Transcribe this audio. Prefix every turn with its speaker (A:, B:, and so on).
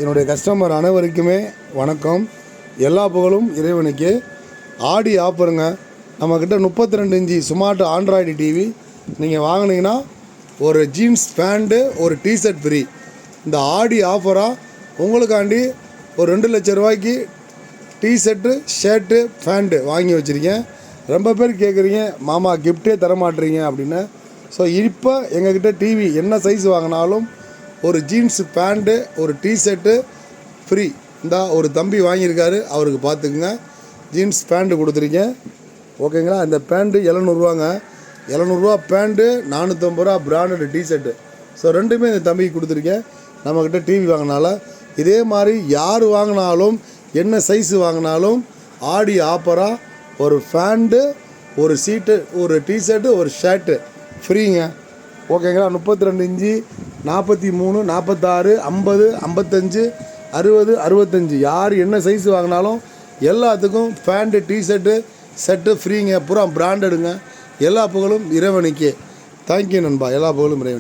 A: என்னுடைய கஸ்டமர் அனைவருக்குமே வணக்கம். எல்லா புகழும் இறைவனுக்கு. ஆடி ஆஃபருங்க. நம்மக்கிட்ட 32 இன்ச்சு ஸ்மார்ட் ஆண்ட்ராய்டு டிவி நீங்கள் வாங்கினீங்கன்னா ஒரு ஜீன்ஸ் பேண்ட்டு ஒரு டிஷர்ட் ஃப்ரீ. இந்த ஆடி ஆஃபராக உங்களுக்காண்டி ஒரு 2 லட்ச ரூபாய்க்கு டிஷர்ட்டு ஷர்ட்டு பேண்ட்டு வாங்கி வச்சுருக்கேன். ரொம்ப பேர் கேட்குறீங்க, மாமா கிஃப்டே தரமாட்டுறீங்க அப்படின்னு. ஸோ இப்போ எங்கக்கிட்ட டிவி என்ன சைஸ் வாங்கினாலும் ஒரு ஜீன்ஸு பேண்ட்டு ஒரு டிஷர்ட்டு ஃப்ரீ. இந்த ஒரு தம்பி வாங்கியிருக்காரு, அவருக்கு பார்த்துக்குங்க. ஜீன்ஸ் பேண்ட்டு கொடுத்துருக்கேன், ஓகேங்களா. இந்த பேண்ட்டு 700ரூவாங்க. 700ரூவா பேண்ட்டு, 450 ரூபா பிராண்டட் டிஷர்ட்டு. ஸோ ரெண்டுமே இந்த தம்பிக்கு கொடுத்துருக்கேன். நம்மக்கிட்ட டிவி வாங்கினால இதே மாதிரி யார் வாங்கினாலும் என்ன சைஸு வாங்கினாலும் ஆடி ஆஃபராக ஒரு ஃபேண்ட்டு ஒரு சீட்டு ஒரு டிஷர்ட்டு ஒரு ஷர்ட்டு ஃப்ரீங்க, ஓகேங்களா. 32 இன்ச்சு 43 46 50 55 60 65 யார் என்ன சைஸ் வாங்கினாலும் எல்லாத்துக்கும் பேண்ட்டு டிஷர்ட்டு செட்டு ஃப்ரீங்க. பூரா பிராண்டடுங்க. எல்லா புகழும் இறைவனுக்கே. தேங்க்யூ நண்பா. எல்லா புகழும் இறைவன்.